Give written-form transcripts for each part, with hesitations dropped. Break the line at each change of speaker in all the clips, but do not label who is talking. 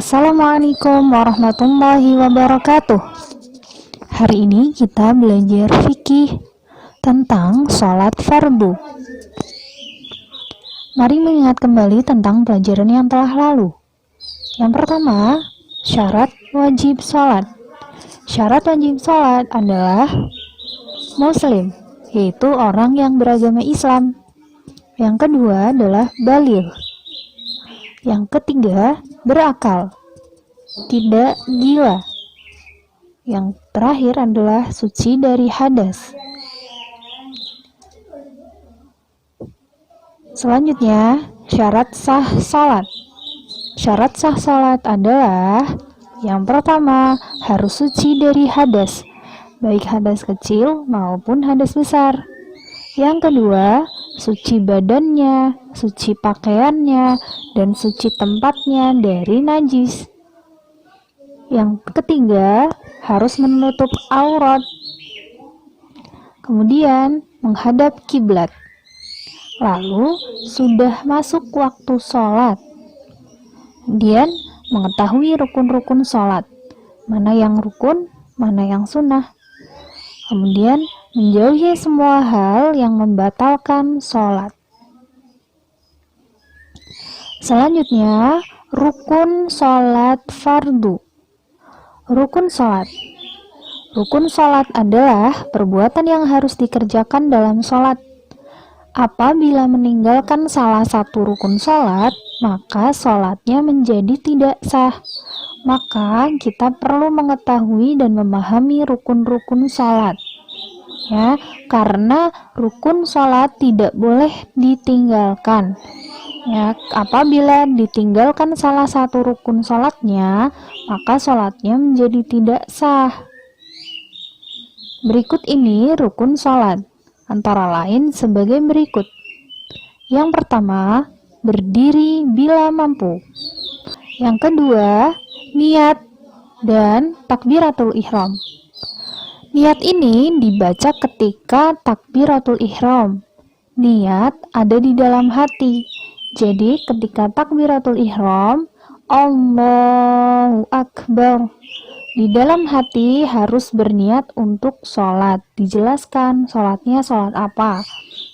Assalamualaikum warahmatullahi wabarakatuh. Hari ini kita belajar fikih tentang sholat fardu. Mari mengingat kembali tentang pelajaran yang telah lalu. Yang pertama, syarat wajib sholat. Syarat wajib sholat adalah muslim, yaitu orang yang beragama Islam. Yang kedua adalah baligh. Yang ketiga, berakal, tidak gila. Yang terakhir adalah suci dari hadas. Selanjutnya, syarat sah salat. Syarat sah salat adalah yang pertama, harus suci dari hadas, baik hadas kecil maupun hadas besar. Yang kedua, suci badannya, suci pakaiannya, dan suci tempatnya dari najis. Yang ketiga, harus menutup aurat. Kemudian, menghadap kiblat. Lalu, sudah masuk waktu sholat. Kemudian, mengetahui rukun-rukun sholat. Mana yang rukun, mana yang sunnah. Kemudian, menjauhi semua hal yang membatalkan sholat. Selanjutnya, rukun sholat fardu. Rukun sholat. Rukun sholat adalah perbuatan yang harus dikerjakan dalam sholat. Apabila meninggalkan salah satu rukun sholat, maka sholatnya menjadi tidak sah. Maka kita perlu mengetahui dan memahami rukun-rukun sholat. Ya, karena rukun sholat tidak boleh ditinggalkan. Ya, apabila ditinggalkan salah satu rukun sholatnya, maka sholatnya menjadi tidak sah. Berikut ini rukun sholat, antara lain sebagai berikut. Yang pertama, berdiri bila mampu. Yang kedua, niat dan takbiratul ihram. Niat ini dibaca ketika takbiratul ihram. Niat ada di dalam hati. Jadi ketika takbiratul ihram, Allahu Akbar, di dalam hati harus berniat untuk sholat. Dijelaskan sholatnya sholat apa.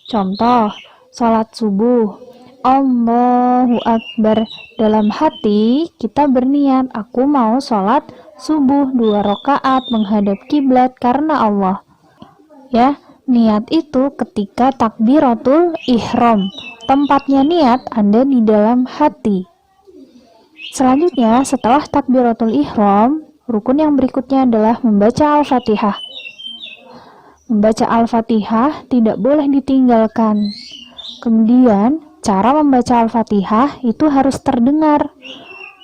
Contoh, sholat subuh, Allahu Akbar. Dalam hati kita berniat, aku mau sholat subuh 2 rakaat menghadap kiblat karena Allah. Ya, niat itu ketika takbiratul ihram. Tempatnya niat ada di dalam hati. Selanjutnya, setelah takbiratul ihram, rukun yang berikutnya adalah membaca Al-Fatihah. Membaca Al-Fatihah tidak boleh ditinggalkan. Kemudian, cara membaca Al-Fatihah itu harus terdengar.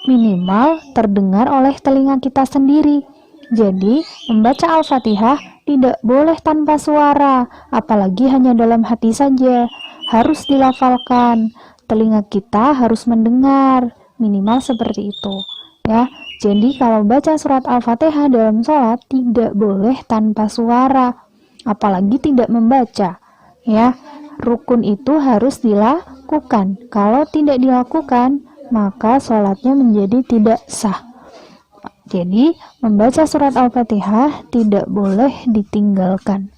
Minimal terdengar oleh telinga kita sendiri. Jadi, membaca Al-Fatihah tidak boleh tanpa suara, apalagi hanya dalam hati saja. Harus dilafalkan. Telinga kita harus mendengar, minimal seperti itu. Ya, jadi kalau baca surat Al-Fatihah dalam sholat tidak boleh tanpa suara, apalagi tidak membaca. Ya, rukun itu harus dilakukan. Kalau tidak dilakukan, maka sholatnya menjadi tidak sah. Jadi, membaca surat Al-Fatihah tidak boleh ditinggalkan.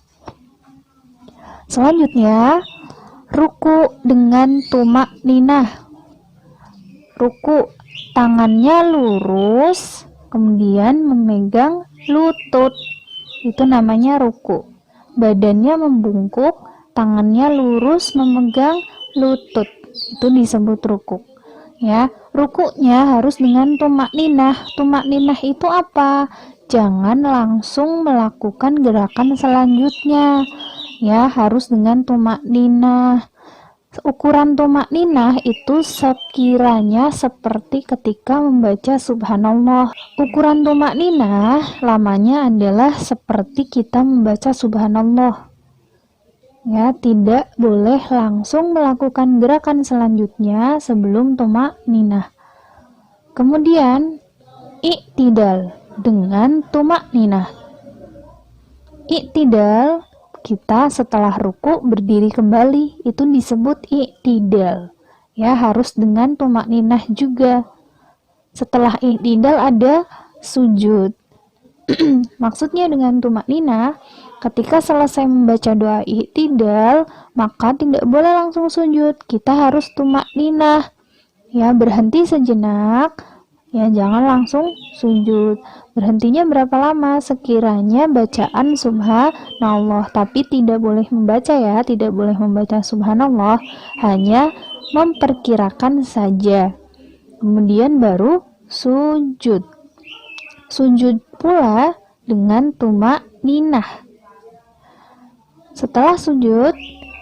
Selanjutnya, ruku dengan tumak ninah. Ruku, tangannya lurus, kemudian memegang lutut. Itu namanya ruku. Badannya membungkuk, tangannya lurus memegang lutut. Itu disebut ruku. Ya, rukunya harus dengan tumak ninah. Tumak ninah itu apa? Jangan langsung melakukan gerakan selanjutnya. Ya, harus dengan tumak ninah. Ukuran tumak ninah itu sekiranya seperti ketika membaca subhanallah. Ukuran tumak ninah lamanya adalah seperti kita membaca subhanallah. Ya, tidak boleh langsung melakukan gerakan selanjutnya sebelum tumak ninah. Kemudian, i'tidal dengan tumak ninah. I'tidal, kita setelah ruku berdiri kembali, itu disebut i'tidal. Ya, harus dengan tumak ninah juga. Setelah i'tidal ada sujud. Maksudnya dengan tumakninah, ketika selesai membaca doa i'tidal, maka tidak boleh langsung sujud. Kita harus tumakninah. Ya, berhenti sejenak. Ya, jangan langsung sujud. Berhentinya berapa lama? Sekiranya bacaan subhanallah. Tapi tidak boleh membaca ya, tidak boleh membaca subhanallah. Hanya memperkirakan saja. Kemudian baru sujud. Sujud pula dengan tumakninah. Setelah sujud,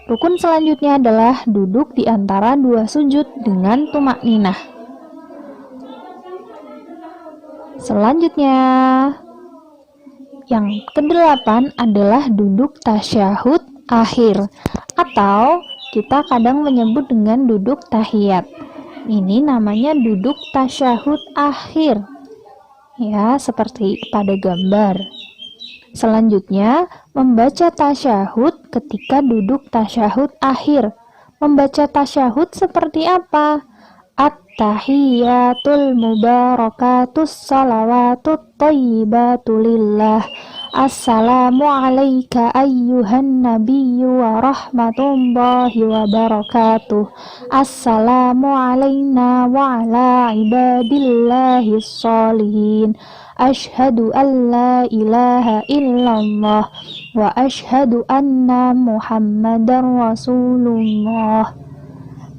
rukun selanjutnya adalah duduk di antara dua sujud dengan tumakninah. Selanjutnya, yang kedelapan adalah duduk tasyahud akhir, atau kita kadang menyebut dengan duduk tahiyat. Ini namanya duduk tasyahud akhir. Ya, seperti pada gambar. Selanjutnya, membaca tasyahud ketika duduk tasyahud akhir. Membaca tasyahud seperti apa? At-tahiyyatul mubarakatus salawatut thayyibatu lillah. Assalamu alayka ayyuhan nabiyyu wa rahmatullahi wa barakatuh. Assalamu alayna wa ala ibadillahi sholihin. Ashhadu an la ilaha illallah wa ashhadu anna muhammadan rasulullah.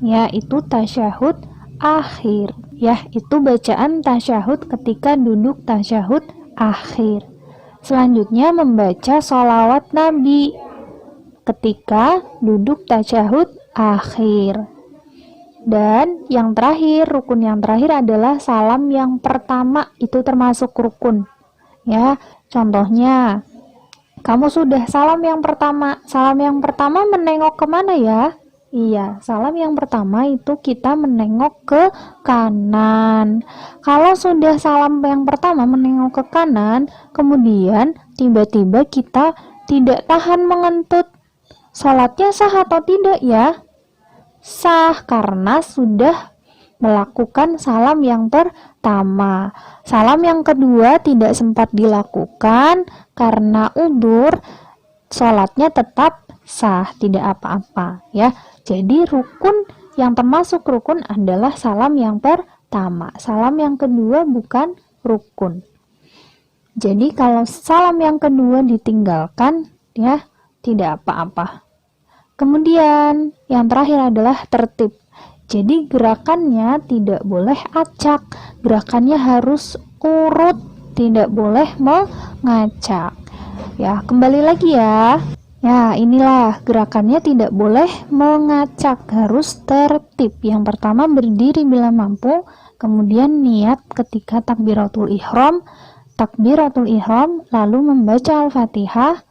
Ya, itu tasyahud akhir. Ya, itu bacaan tasyahud ketika duduk tasyahud akhir. Selanjutnya membaca sholawat Nabi ketika duduk tasyahud akhir. Dan yang terakhir, rukun yang terakhir adalah salam yang pertama, itu termasuk rukun. Ya, contohnya, kamu sudah salam yang pertama. Salam yang pertama menengok kemana ya? Iya, salam yang pertama itu kita menengok ke kanan. Kalau sudah salam yang pertama menengok ke kanan, kemudian tiba-tiba kita tidak tahan mengentut. Salatnya sah atau tidak ya? Sah, karena sudah melakukan salam yang pertama. Salam yang kedua tidak sempat dilakukan karena udzur, salatnya tetap sah, tidak apa-apa ya. Jadi rukun yang termasuk rukun adalah salam yang pertama. Salam yang kedua bukan rukun. Jadi kalau salam yang kedua ditinggalkan ya tidak apa-apa. Kemudian yang terakhir adalah tertib. Jadi gerakannya tidak boleh acak. Gerakannya harus urut, tidak boleh mengacak. Ya, kembali lagi ya. Ya, inilah gerakannya tidak boleh mengacak, harus tertib. Yang pertama berdiri bila mampu, kemudian niat ketika takbiratul ihram, lalu membaca Al-Fatihah,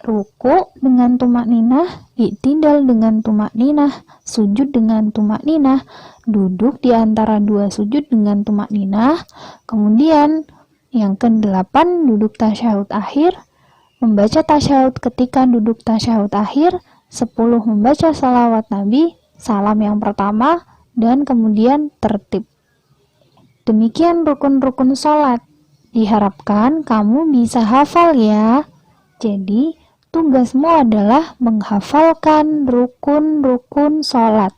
ruku dengan tumakninah, i'tidal dengan tumakninah, sujud dengan tumakninah, duduk di antara dua sujud dengan tumakninah, kemudian yang ke-8 duduk tasyahud akhir, membaca tasyahud ketika duduk tasyahud akhir, 10 membaca salawat Nabi, salam yang pertama, dan kemudian tertib. Demikian rukun-rukun sholat. Diharapkan kamu bisa hafal ya. Jadi, tugasmu adalah menghafalkan rukun-rukun sholat.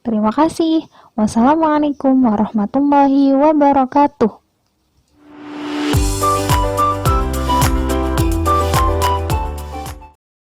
Terima kasih. Wassalamualaikum warahmatullahi wabarakatuh.